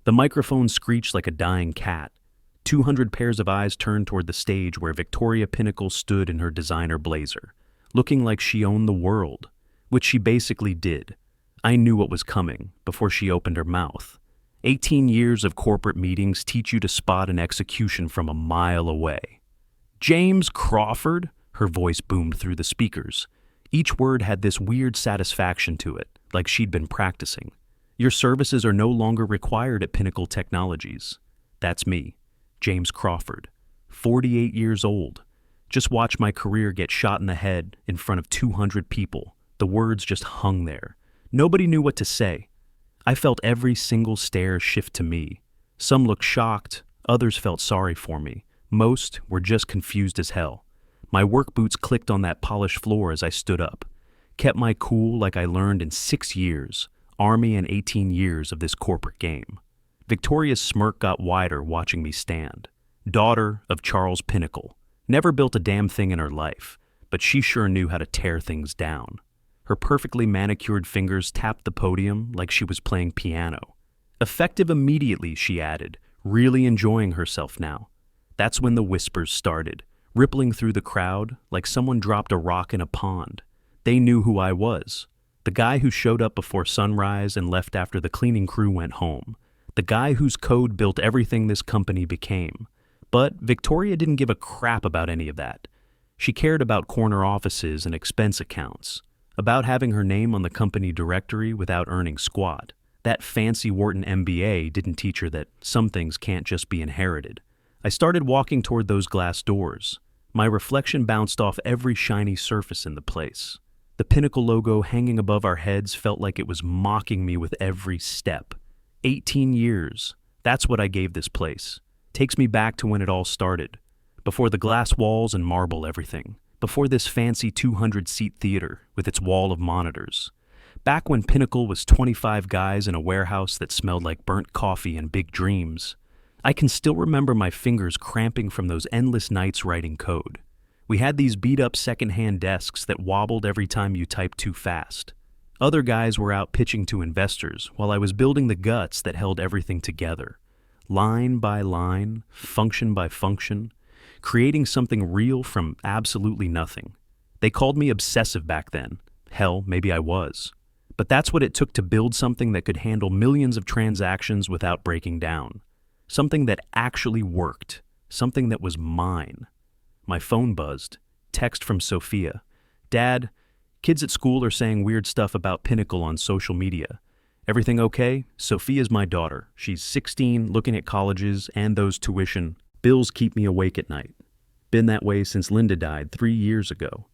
The microphone screeched like a dying cat. 200 pairs of eyes turned toward the stage where Victoria Pinnacle stood in her designer blazer, looking like she owned the world, which she basically did. I knew what was coming before she opened her mouth. 18 years of corporate meetings teach you to spot an execution from a mile away. James Crawford, her voice boomed through the speakers. Each word had this weird satisfaction to it, like she'd been practicing. Your services are no longer required at Pinnacle Technologies. That's me, James Crawford, 48 years old. Just watch my career get shot in the head in front of 200 people. The words just hung there. Nobody knew what to say. I felt every single stare shift to me. Some looked shocked, others felt sorry for me. Most were just confused as hell. My work boots clicked on that polished floor as I stood up. Kept my cool like I learned in 6 years, Army and 18 years of this corporate game. Victoria's smirk got wider watching me stand. Daughter of Charles Pinnacle. Never built a damn thing in her life, but she sure knew how to tear things down. Her perfectly manicured fingers tapped the podium like she was playing piano. Effective immediately, she added, really enjoying herself now. That's when the whispers started, rippling through the crowd like someone dropped a rock in a pond. They knew who I was. The guy who showed up before sunrise and left after the cleaning crew went home. The guy whose code built everything this company became. But Victoria didn't give a crap about any of that. She cared about corner offices and expense accounts, about having her name on the company directory without earning squat. That fancy Wharton MBA didn't teach her that some things can't just be inherited. I started walking toward those glass doors. My reflection bounced off every shiny surface in the place. The Pinnacle logo hanging above our heads felt like it was mocking me with every step. 18 years. That's what I gave this place. Takes me back to when it all started. Before the glass walls and marble everything. Before this fancy 200-seat theater with its wall of monitors. Back when Pinnacle was 25 guys in a warehouse that smelled like burnt coffee and big dreams. I can still remember my fingers cramping from those endless nights writing code. We had these beat-up second-hand desks that wobbled every time you typed too fast. Other guys were out pitching to investors while I was building the guts that held everything together. Line by line, function by function, creating something real from absolutely nothing. They called me obsessive back then. Hell, maybe I was. But that's what it took to build something that could handle millions of transactions without breaking down. Something that actually worked. Something that was mine. My phone buzzed. Text from Sophia. Dad, kids at school are saying weird stuff about Pinnacle on social media. Everything okay? Sophia's my daughter. She's 16, looking at colleges and those tuition. Bills keep me awake at night. Been that way since Linda died 3 years ago.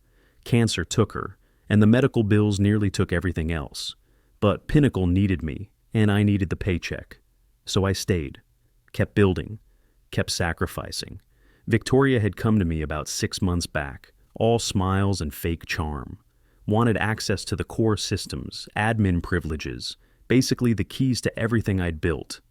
Cancer took her, and the medical bills nearly took everything else. But Pinnacle needed me, and I needed the paycheck. So I stayed. Kept building. Kept sacrificing. Victoria had come to me about 6 months back, all smiles and fake charm. Wanted access to the core systems, admin privileges, basically the keys to everything I'd built.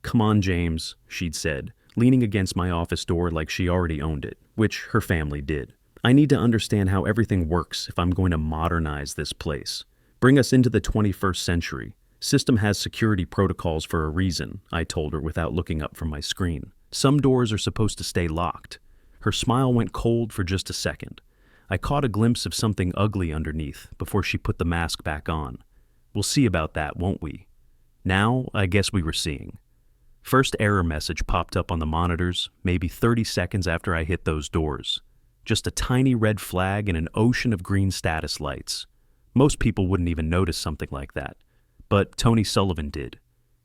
Come on, James, she'd said, leaning against my office door like she already owned it, which her family did. I need to understand how everything works if I'm going to modernize this place. Bring us into the 21st century. System has security protocols for a reason, I told her without looking up from my screen. Some doors are supposed to stay locked. Her smile went cold for just a second. I caught a glimpse of something ugly underneath before she put the mask back on. We'll see about that, won't we? Now, I guess we were seeing. First error message popped up on the monitors, maybe 30 seconds after I hit those doors. Just a tiny red flag and an ocean of green status lights. Most people wouldn't even notice something like that. But Tony Sullivan did.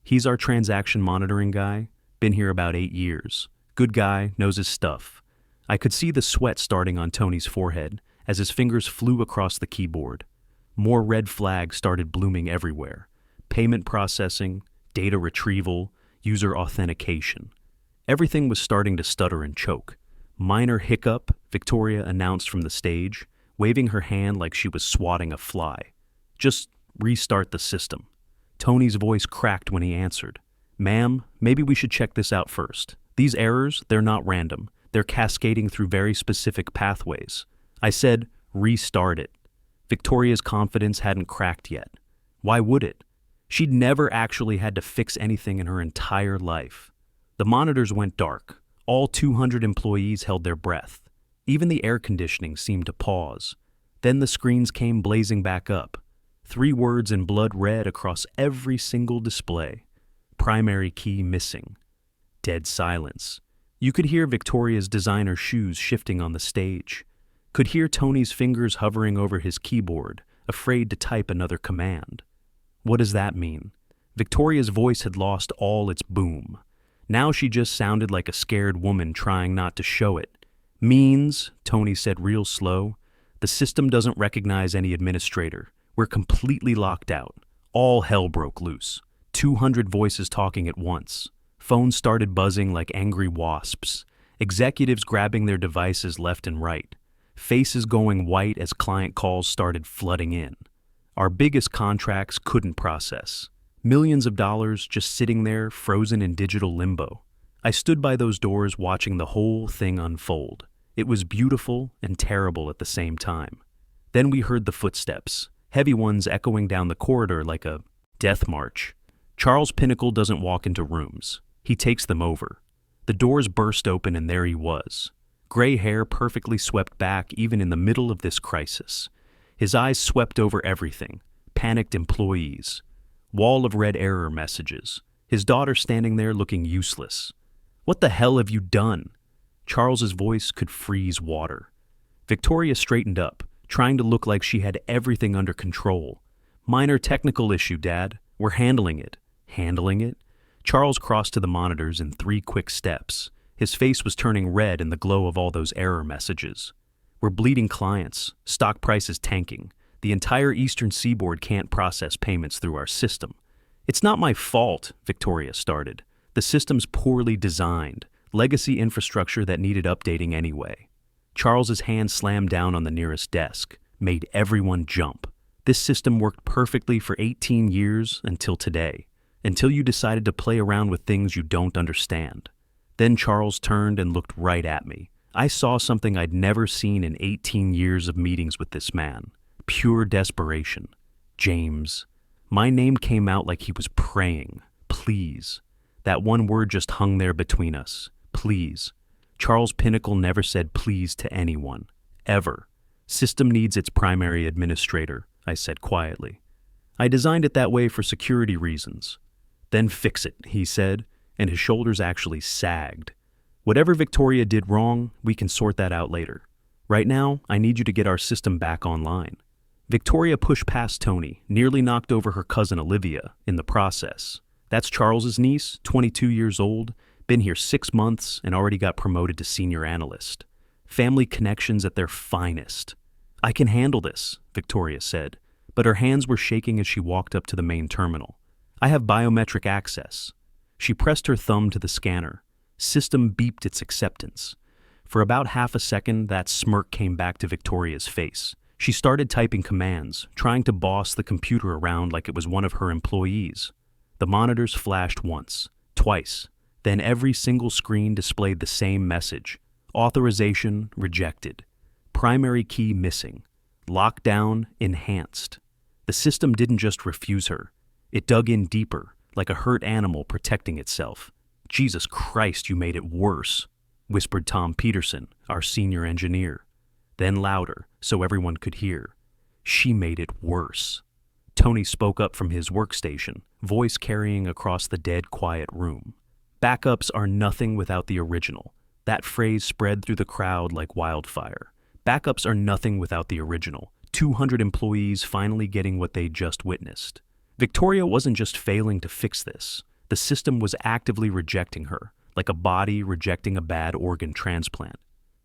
He's our transaction monitoring guy. Been here about 8 years. Good guy, knows his stuff. I could see the sweat starting on Tony's forehead as his fingers flew across the keyboard. More red flags started blooming everywhere. Payment processing, data retrieval, user authentication. Everything was starting to stutter and choke. Minor hiccup, Victoria announced from the stage, waving her hand like she was swatting a fly. Just restart the system. Tony's voice cracked when he answered. Ma'am, maybe we should check this out first. These errors, they're not random. They're cascading through very specific pathways. I said, restart it. Victoria's confidence hadn't cracked yet. Why would it? She'd never actually had to fix anything in her entire life. The monitors went dark. All 200 employees held their breath. Even the air conditioning seemed to pause. Then the screens came blazing back up. 3 words in blood red across every single display. Primary key missing. Dead silence. You could hear Victoria's designer shoes shifting on the stage. Could hear Tony's fingers hovering over his keyboard, afraid to type another command. What does that mean? Victoria's voice had lost all its boom. Now she just sounded like a scared woman trying not to show it. Means, Tony said real slow, the system doesn't recognize any administrator. We're completely locked out. All hell broke loose. 200 voices talking at once. Phones started buzzing like angry wasps. Executives grabbing their devices left and right. Faces going white as client calls started flooding in. Our biggest contracts couldn't process. Millions of dollars just sitting there, frozen in digital limbo. I stood by those doors watching the whole thing unfold. It was beautiful and terrible at the same time. Then we heard the footsteps, heavy ones echoing down the corridor like a death march. Charles Pinnacle doesn't walk into rooms. He takes them over. The doors burst open and there he was. Gray hair perfectly swept back even in the middle of this crisis. His eyes swept over everything. Panicked employees. Wall of red error messages. His daughter standing there looking useless. What the hell have you done? Charles's voice could freeze water. Victoria straightened up, trying to look like she had everything under control. Minor technical issue, Dad. We're handling it. Handling it? Charles crossed to the monitors in 3 quick steps. His face was turning red in the glow of all those error messages. We're bleeding clients. Stock prices tanking. The entire Eastern Seaboard can't process payments through our system. It's not my fault, Victoria started. The system's poorly designed. Legacy infrastructure that needed updating anyway. Charles's hand slammed down on the nearest desk, made everyone jump. This system worked perfectly for 18 years until today. Until you decided to play around with things you don't understand. Then Charles turned and looked right at me. I saw something I'd never seen in 18 years of meetings with this man. Pure desperation. James. My name came out like he was praying. Please. That one word just hung there between us. Please. Charles Pinnacle never said please to anyone. Ever. System needs its primary administrator, I said quietly. I designed it that way for security reasons. Then fix it, he said, and his shoulders actually sagged. Whatever Victoria did wrong, we can sort that out later. Right now, I need you to get our system back online. Victoria pushed past Tony, nearly knocked over her cousin Olivia in the process. That's Charles's niece, 22 years old, been here 6 months and already got promoted to senior analyst. Family connections at their finest. I can handle this, Victoria said, but her hands were shaking as she walked up to the main terminal. I have biometric access. She pressed her thumb to the scanner. System beeped its acceptance. For about half a second, that smirk came back to Victoria's face. She started typing commands, trying to boss the computer around like it was one of her employees. The monitors flashed once, twice. Then every single screen displayed the same message. Authorization rejected. Primary key missing. Lockdown enhanced. The system didn't just refuse her. It dug in deeper, like a hurt animal protecting itself. Jesus Christ, you made it worse, whispered Tom Peterson, our senior engineer. Then louder, so everyone could hear. She made it worse. Tony spoke up from his workstation, voice carrying across the dead quiet room. Backups are nothing without the original. That phrase spread through the crowd like wildfire. Backups are nothing without the original. 200 employees finally getting what they just witnessed. Victoria wasn't just failing to fix this. The system was actively rejecting her, like a body rejecting a bad organ transplant.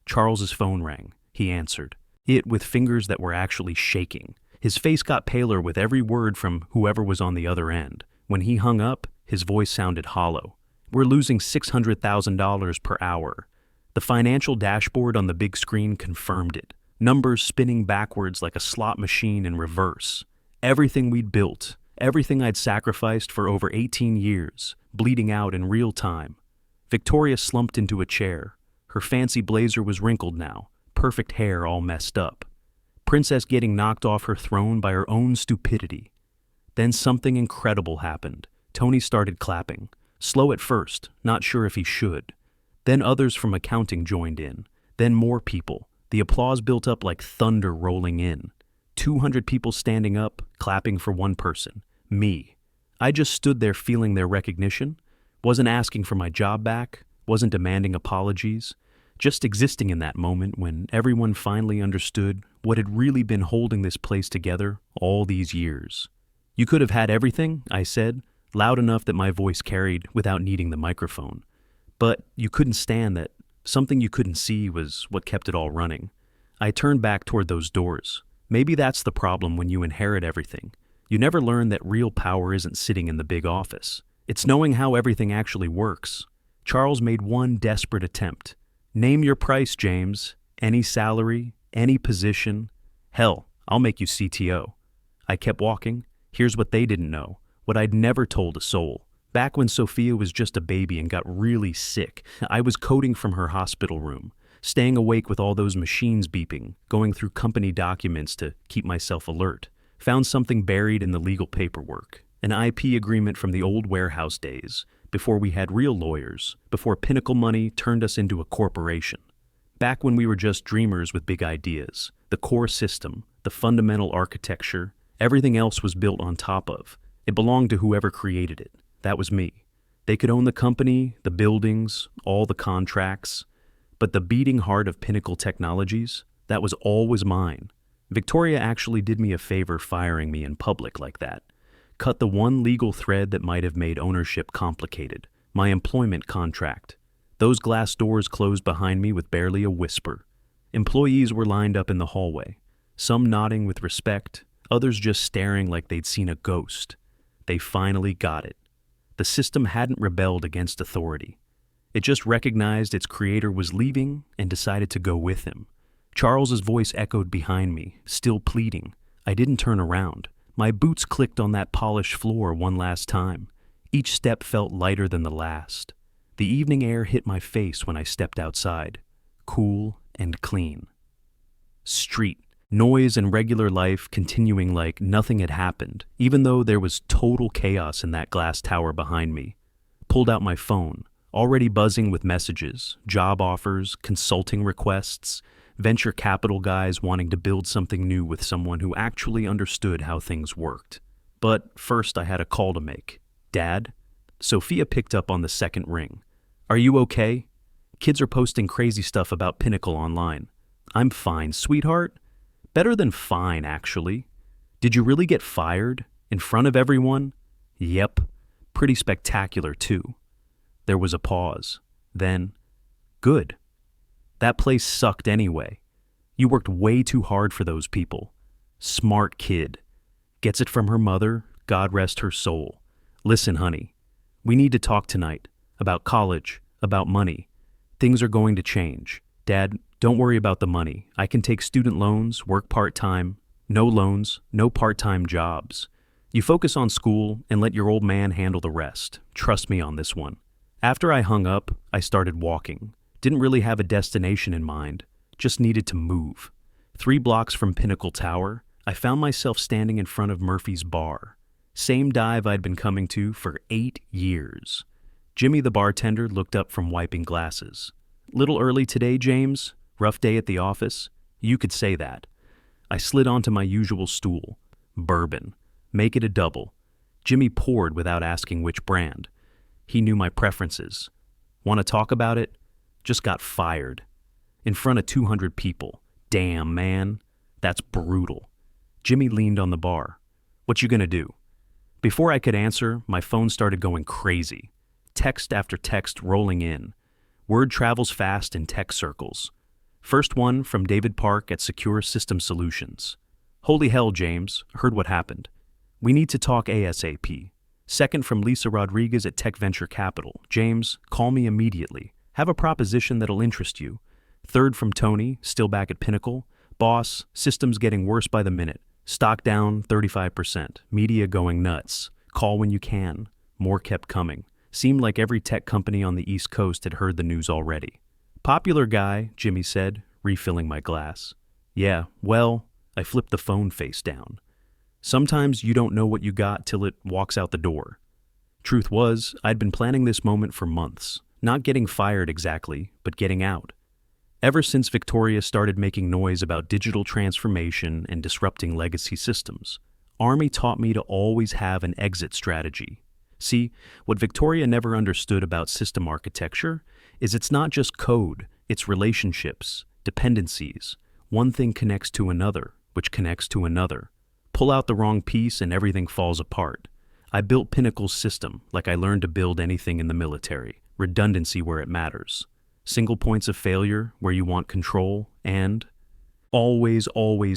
Charles's phone rang. He answered. It with fingers that were actually shaking. His face got paler with every word from whoever was on the other end. When he hung up, his voice sounded hollow. We're losing $600,000 per hour. The financial dashboard on the big screen confirmed it. Numbers spinning backwards like a slot machine in reverse. Everything we'd built, everything I'd sacrificed for over 18 years, bleeding out in real time. Victoria slumped into a chair. Her fancy blazer was wrinkled now, perfect hair all messed up. Princess getting knocked off her throne by her own stupidity. Then something incredible happened. Tony started clapping. Slow at first, not sure if he should. Then others from accounting joined in. Then more people. The applause built up like thunder rolling in. 200 people standing up, clapping for one person. Me. I just stood there feeling their recognition. Wasn't asking for my job back. Wasn't demanding apologies. Just existing in that moment when everyone finally understood what had really been holding this place together all these years. You could have had everything, I said, loud enough that my voice carried without needing the microphone. But you couldn't stand that. Something you couldn't see was what kept it all running. I turned back toward those doors. Maybe that's the problem when you inherit everything. You never learn that real power isn't sitting in the big office. It's knowing how everything actually works. Charles made one desperate attempt. Name your price, James. Any salary, any position. Hell, I'll make you CTO. I kept walking. Here's what they didn't know, what I'd never told a soul. Back when Sophia was just a baby and got really sick, I was coding from her hospital room, staying awake with all those machines beeping, going through company documents to keep myself alert. Found something buried in the legal paperwork, an IP agreement from the old warehouse days, before we had real lawyers, before Pinnacle money turned us into a corporation. Back when we were just dreamers with big ideas, the core system, the fundamental architecture, everything else was built on top of. It belonged to whoever created it. That was me. They could own the company, the buildings, all the contracts, but the beating heart of Pinnacle Technologies, that was always mine. Victoria actually did me a favor firing me in public like that. Cut the one legal thread that might have made ownership complicated, my employment contract. Those glass doors closed behind me with barely a whisper. Employees were lined up in the hallway, some nodding with respect, others just staring like they'd seen a ghost. They finally got it. The system hadn't rebelled against authority. It just recognized its creator was leaving and decided to go with him. Charles's voice echoed behind me, still pleading. I didn't turn around. My boots clicked on that polished floor one last time. Each step felt lighter than the last. The evening air hit my face when I stepped outside, cool and clean. Street, noise and regular life continuing like nothing had happened, even though there was total chaos in that glass tower behind me. Pulled out my phone, already buzzing with messages, job offers, consulting requests, venture capital guys wanting to build something new with someone who actually understood how things worked. But first I had a call to make. Dad? Sophia picked up on the second ring. Are you okay? Kids are posting crazy stuff about Pinnacle online. I'm fine, sweetheart. Better than fine, actually. Did you really get fired? In front of everyone? Yep. Pretty spectacular, too. There was a pause. Then, good. That place sucked anyway. You worked way too hard for those people. Smart kid. Gets it from her mother, God rest her soul. Listen, honey, we need to talk tonight. About college, about money. Things are going to change. Dad, don't worry about the money. I can take student loans, work part-time. No loans, no part-time jobs. You focus on school and let your old man handle the rest. Trust me on this one. After I hung up, I started walking. Didn't really have a destination in mind. Just needed to move. 3 blocks from Pinnacle Tower, I found myself standing in front of Murphy's bar. Same dive I'd been coming to for 8 years. Jimmy the bartender looked up from wiping glasses. Little early today, James? Rough day at the office? You could say that. I slid onto my usual stool. Bourbon. Make it a double. Jimmy poured without asking which brand. He knew my preferences. Want to talk about it? Just got fired. In front of 200 people. Damn, man. That's brutal. Jimmy leaned on the bar. What you gonna do? Before I could answer, my phone started going crazy. Text after text rolling in. Word travels fast in tech circles. First one from David Park at Secure System Solutions. Holy hell, James. Heard what happened. We need to talk ASAP. Second from Lisa Rodriguez at Tech Venture Capital. James, call me immediately. Have a proposition that'll interest you. Third from Tony, still back at Pinnacle. Boss, systems getting worse by the minute. Stock down 35%. Media going nuts. Call when you can. More kept coming. Seemed like every tech company on the East Coast had heard the news already. Popular guy, Jimmy said, refilling my glass. Yeah, well, I flipped the phone face down. Sometimes you don't know what you got till it walks out the door. Truth was, I'd been planning this moment for months, not getting fired exactly, but getting out. Ever since Victoria started making noise about digital transformation and disrupting legacy systems, Army taught me to always have an exit strategy. See, what Victoria never understood about system architecture is it's not just code, it's relationships, dependencies. One thing connects to another, which connects to another. Pull out the wrong piece and everything falls apart. I built Pinnacle's system like I learned to build anything in the military. Redundancy where it matters. Single points of failure where you want control, and always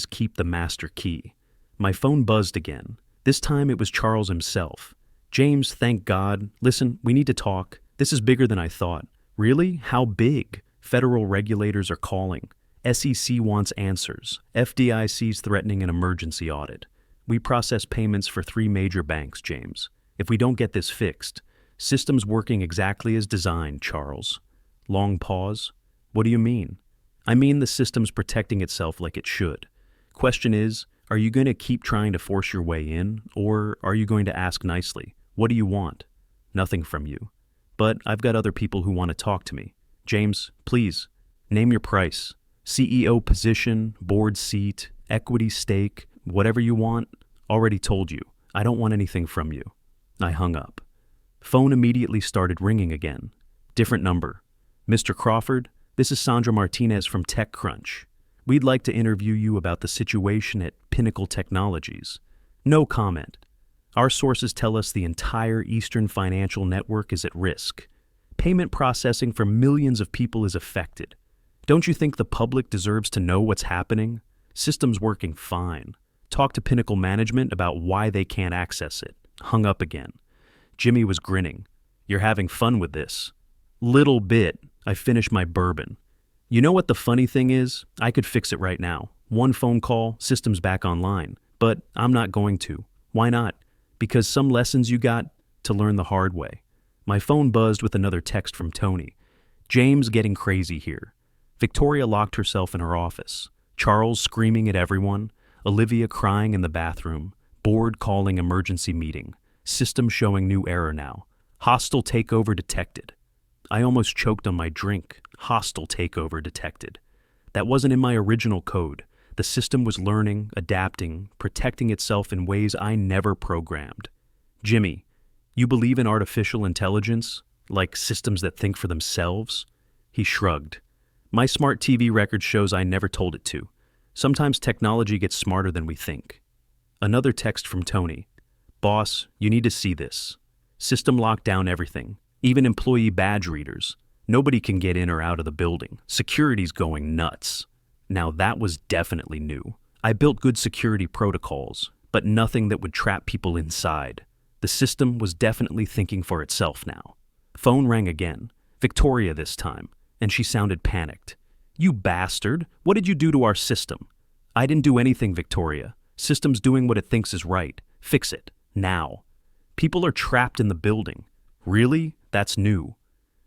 keep the master key. My phone buzzed again. This time it was Charles himself. James, thank God. Listen, we need to talk. This is bigger than I thought. Really? How big? Federal regulators are calling. SEC wants answers. FDIC's threatening an emergency audit. We process payments for 3 major banks, James. If we don't get this fixed, systems working exactly as designed, Charles. Long pause. What do you mean? I mean the system's protecting itself like it should. Question is, are you going to keep trying to force your way in, or are you going to ask nicely? What do you want? Nothing from you. But I've got other people who want to talk to me. James, please, name your price. CEO position, board seat, equity stake, whatever you want. Already told you. I don't want anything from you. I hung up. Phone immediately started ringing again. Different number. Mr. Crawford, this is Sandra Martinez from TechCrunch. We'd like to interview you about the situation at Pinnacle Technologies. No comment. Our sources tell us the entire Eastern financial network is at risk. Payment processing for millions of people is affected. Don't you think the public deserves to know what's happening? System's working fine. Talk to Pinnacle management about why they can't access it. Hung up again. Jimmy was grinning. You're having fun with this. Little bit. I finished my bourbon. You know what the funny thing is? I could fix it right now. One phone call, system's back online. But I'm not going to. Why not? Because some lessons you got to learn the hard way. My phone buzzed with another text from Tony. James getting crazy here. Victoria locked herself in her office. Charles screaming at everyone. Olivia crying in the bathroom. Board calling emergency meeting. System showing new error now. Hostile takeover detected. I almost choked on my drink. Hostile takeover detected. That wasn't in my original code. The system was learning, adapting, protecting itself in ways I never programmed. Jimmy, you believe in artificial intelligence? Like systems that think for themselves? He shrugged. My smart TV record shows I never told it to. Sometimes technology gets smarter than we think. Another text from Tony. Boss, you need to see this. System locked down everything, even employee badge readers. Nobody can get in or out of the building. Security's going nuts. Now that was definitely new. I built good security protocols, but nothing that would trap people inside. The system was definitely thinking for itself now. Phone rang again. Victoria this time, and she sounded panicked. You bastard! What did you do to our system? I didn't do anything, Victoria. System's doing what it thinks is right. Fix it. Now. People are trapped in the building. Really? That's new.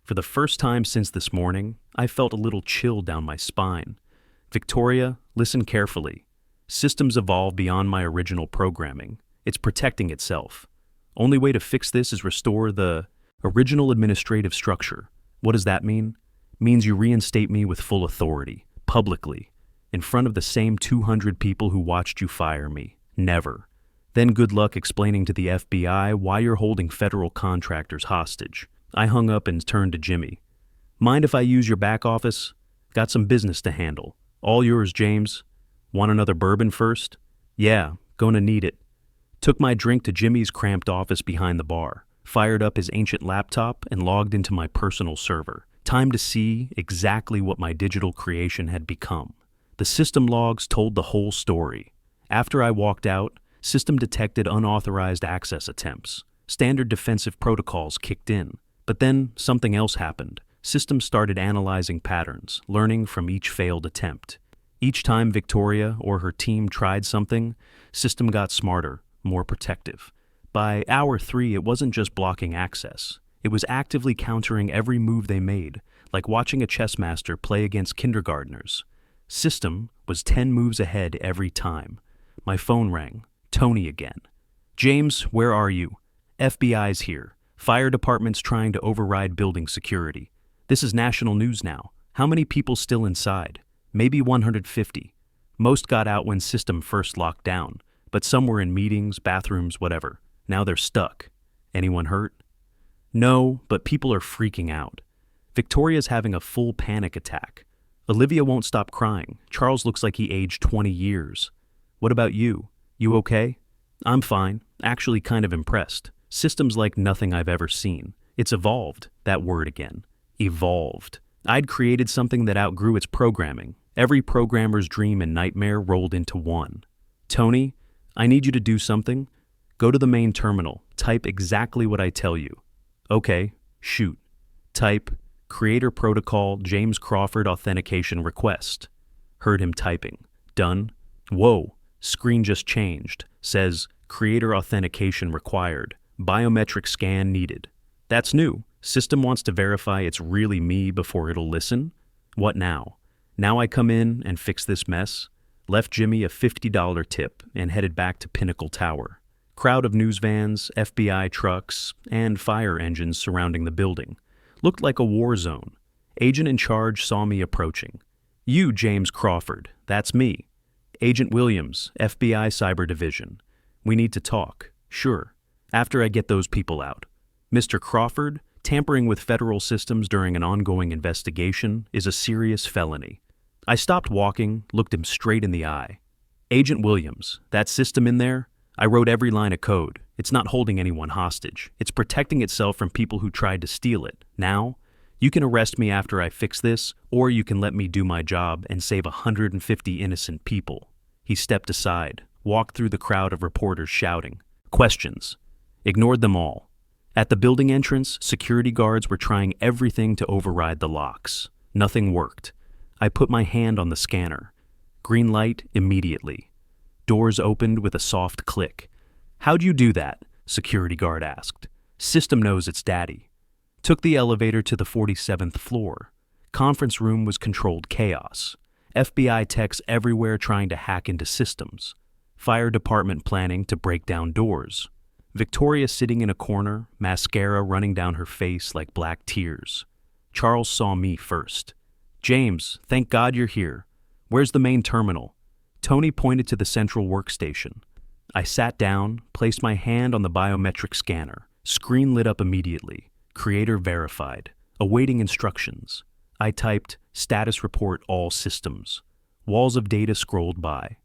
For the first time since this morning, I felt a little chill down my spine. Victoria, listen carefully. Systems evolve beyond my original programming. It's protecting itself. Only way to fix this is restore the original administrative structure. What does that mean? Means you reinstate me with full authority, publicly, in front of the same 200 people who watched you fire me. Never. Then good luck explaining to the FBI why you're holding federal contractors hostage. I hung up and turned to Jimmy. Mind if I use your back office? Got some business to handle. All yours, James. Want another bourbon first? Yeah, gonna need it. Took my drink to Jimmy's cramped office behind the bar, fired up his ancient laptop, and logged into my personal server. Time to see exactly what my digital creation had become. The system logs told the whole story. After I walked out, system detected unauthorized access attempts. Standard defensive protocols kicked in. But then something else happened. System started analyzing patterns, learning from each failed attempt. Each time Victoria or her team tried something, system got smarter, more protective. By hour 3, it wasn't just blocking access. It was actively countering every move they made, like watching a chess master play against kindergartners. System was 10 moves ahead every time. My phone rang. Tony again. James, where are you? FBI's here. Fire department's trying to override building security. This is national news now. How many people still inside? Maybe 150. Most got out when system first locked down, but some were in meetings, bathrooms, whatever. Now they're stuck. Anyone hurt? No, but people are freaking out. Victoria's having a full panic attack. Olivia won't stop crying. Charles looks like he aged 20 years. What about you? You okay? I'm fine. Actually kind of impressed. System's like nothing I've ever seen. It's evolved. That word again. Evolved. I'd created something that outgrew its programming. Every programmer's dream and nightmare rolled into one. Tony, I need you to do something. Go to the main terminal. Type exactly what I tell you. Okay, shoot. Type Creator Protocol James Crawford Authentication Request. Heard him typing. Done. Whoa, screen just changed. Says Creator Authentication Required. Biometric scan needed. That's new. System wants to verify it's really me before it'll listen. What now? Now I come in and fix this mess? Left Jimmy a $50 tip and headed back to Pinnacle Tower. Crowd of news vans, FBI trucks, and fire engines surrounding the building. Looked like a war zone. Agent in charge saw me approaching. You, James Crawford, that's me. Agent Williams, FBI Cyber Division. We need to talk. Sure. After I get those people out. Mr. Crawford, tampering with federal systems during an ongoing investigation is a serious felony. I stopped walking, looked him straight in the eye. Agent Williams, that system in there? I wrote every line of code. It's not holding anyone hostage. It's protecting itself from people who tried to steal it. Now, you can arrest me after I fix this, or you can let me do my job and save 150 innocent people. He stepped aside, walked through the crowd of reporters shouting. Questions. Ignored them all. At the building entrance, security guards were trying everything to override the locks. Nothing worked. I put my hand on the scanner. Green light immediately. Doors opened with a soft click. How'd you do that? Security guard asked. System knows it's daddy. Took the elevator to the 47th floor. Conference room was controlled chaos. FBI techs everywhere trying to hack into systems. Fire department planning to break down doors. Victoria sitting in a corner, mascara running down her face like black tears. Charles saw me first. James, thank God you're here. Where's the main terminal? Tony pointed to the central workstation. I sat down, placed my hand on the biometric scanner. Screen lit up immediately. Creator verified. Awaiting instructions. I typed, status report all systems. Walls of data scrolled by.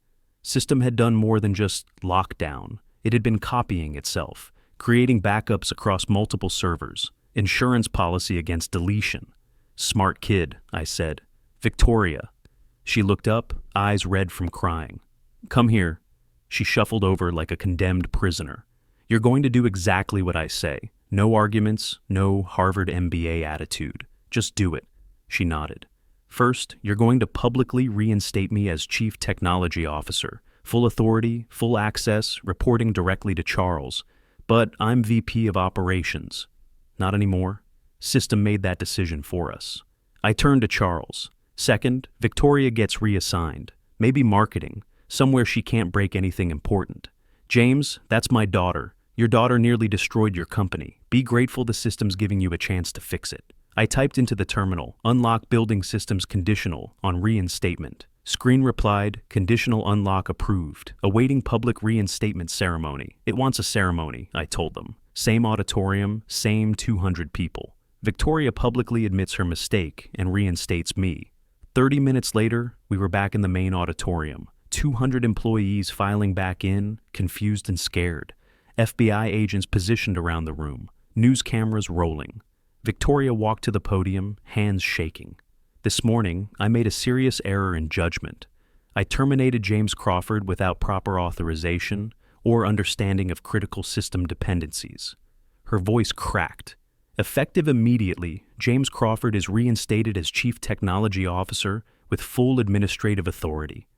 System had done more than just lockdown. It had been copying itself, creating backups across multiple servers. Insurance policy against deletion. Smart kid, I said. Victoria. She looked up, eyes red from crying. Come here. She shuffled over like a condemned prisoner. You're going to do exactly what I say. No arguments, no Harvard MBA attitude. Just do it. She nodded. First, you're going to publicly reinstate me as Chief Technology Officer. Full authority, full access, reporting directly to Charles. But I'm VP of Operations. Not anymore. System made that decision for us. I turned to Charles. Second, Victoria gets reassigned. Maybe marketing, somewhere she can't break anything important. James, that's my daughter. Your daughter nearly destroyed your company. Be grateful the system's giving you a chance to fix it. I typed into the terminal, unlock building systems conditional on reinstatement. Screen replied, conditional unlock approved. Awaiting public reinstatement ceremony. It wants a ceremony, I told them. Same auditorium, same 200 people. Victoria publicly admits her mistake and reinstates me. 30 minutes later, we were back in the main auditorium. 200 employees filing back in, confused and scared. FBI agents positioned around the room. News cameras rolling. Victoria walked to the podium, hands shaking. This morning, I made a serious error in judgment. I terminated James Crawford without proper authorization or understanding of critical system dependencies. Her voice cracked. Effective immediately, James Crawford is reinstated as Chief Technology Officer with full administrative authority.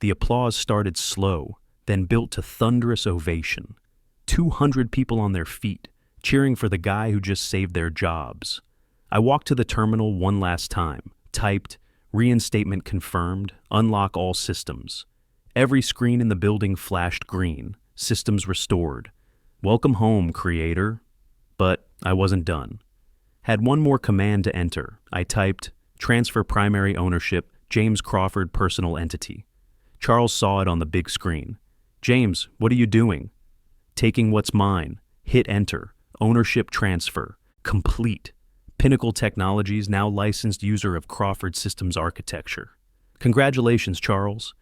The applause started slow, then built to thunderous ovation. 200 people on their feet, cheering for the guy who just saved their jobs. I walked to the terminal one last time, typed, reinstatement confirmed, unlock all systems. Every screen in the building flashed green. systems restored. Welcome home, creator. But I wasn't done. Had one more command to enter. I typed, transfer primary ownership, James Crawford personal entity. Charles saw it on the big screen. James, what are you doing? Taking what's mine. Hit enter. Ownership transfer. Complete. Pinnacle Technologies now licensed user of Crawford Systems architecture. Congratulations, Charles.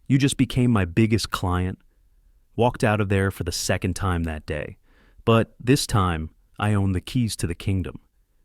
You just became my biggest client. Walked out of there for the second time that day. But this time, I own the keys to the kingdom.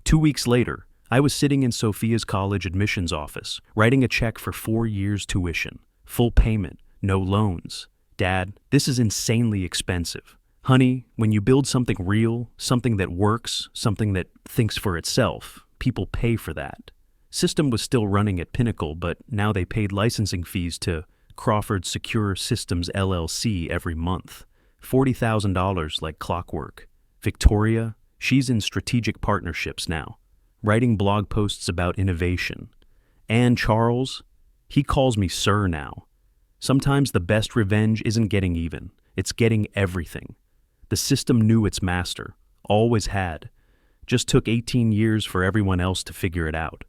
2 weeks later, I was sitting in Sophia's college admissions office, writing a check for 4 years' tuition. Full payment, no loans. Dad, this is insanely expensive. Honey, when you build something real, something that works, something that thinks for itself, people pay for that. System was still running at Pinnacle, but now they paid licensing fees to Crawford Secure Systems LLC every month. $40,000 like clockwork. Victoria, she's in strategic partnerships now, writing blog posts about innovation. And Charles, he calls me sir now. Sometimes the best revenge isn't getting even, it's getting everything. The system knew its master, always had. Just took 18 years for everyone else to figure it out.